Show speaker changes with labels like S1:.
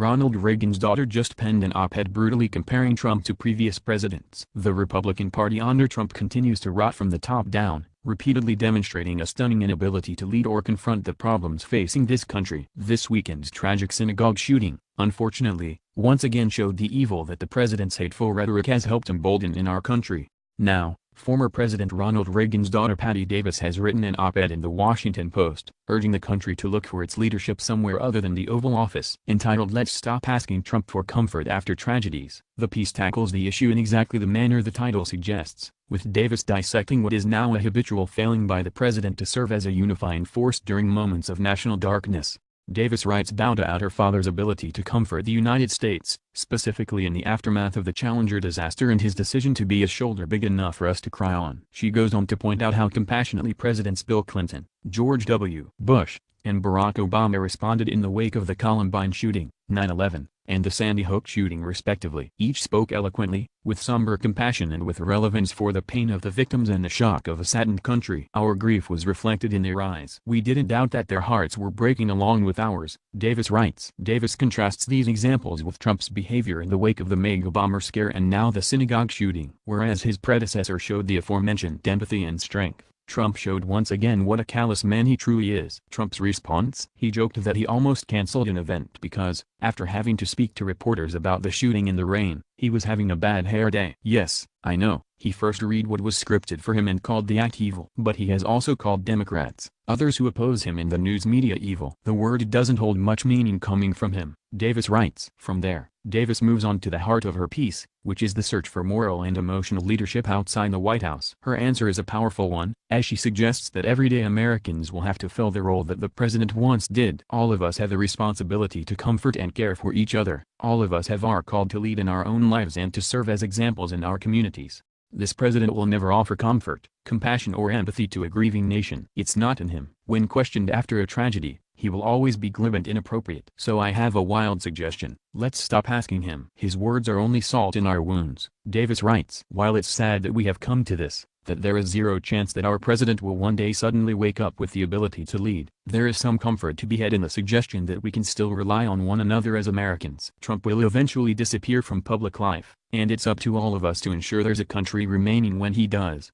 S1: Ronald Reagan's daughter just penned an op-ed brutally comparing Trump to previous presidents. The Republican Party under Trump continues to rot from the top down, repeatedly demonstrating a stunning inability to lead or confront the problems facing this country. This weekend's tragic synagogue shooting, unfortunately, once again showed the evil that the president's hateful rhetoric has helped embolden in our country. Now, former President Ronald Reagan's daughter Patti Davis has written an op-ed in the Washington Post, urging the country to look for its leadership somewhere other than the Oval Office. Entitled "Let's Stop Asking Trump for Comfort After Tragedies," the piece tackles the issue in exactly the manner the title suggests, with Davis dissecting what is now a habitual failing by the president to serve as a unifying force during moments of national darkness. Davis writes about her father's ability to comfort the United States, specifically in the aftermath of the Challenger disaster and his decision to be a shoulder big enough for us to cry on. She goes on to point out how compassionately Presidents Bill Clinton, George W. Bush, and Barack Obama responded in the wake of the Columbine shooting, 9/11, and the Sandy Hook shooting respectively. Each spoke eloquently, with somber compassion and with relevance for the pain of the victims and the shock of a saddened country. Our grief was reflected in their eyes. We didn't doubt that their hearts were breaking along with ours, Davis writes. Davis contrasts these examples with Trump's behavior in the wake of the mega bomber scare and now the synagogue shooting. Whereas his predecessor showed the aforementioned empathy and strength, Trump showed once again what a callous man he truly is. Trump's response? He joked that he almost canceled an event because, after having to speak to reporters about the shooting in the rain, he was having a bad hair day. Yes, I know, he first read what was scripted for him and called the act evil. But he has also called Democrats, others who oppose him in the news media, evil. The word doesn't hold much meaning coming from him, Davis writes. From there, Davis moves on to the heart of her piece, which is the search for moral and emotional leadership outside the White House. Her answer is a powerful one, as she suggests that everyday Americans will have to fill the role that the president once did. All of us have the responsibility to comfort and care for each other. All of us have our call to lead in our own lives and to serve as examples in our communities. This president will never offer comfort, compassion or empathy to a grieving nation. It's not in him. When questioned after a tragedy, he will always be glib and inappropriate. So I have a wild suggestion. Let's stop asking him. His words are only salt in our wounds, Davis writes. While it's sad that we have come to this, that there is zero chance that our president will one day suddenly wake up with the ability to lead, there is some comfort to be had in the suggestion that we can still rely on one another as Americans. Trump will eventually disappear from public life, and it's up to all of us to ensure there's a country remaining when he does.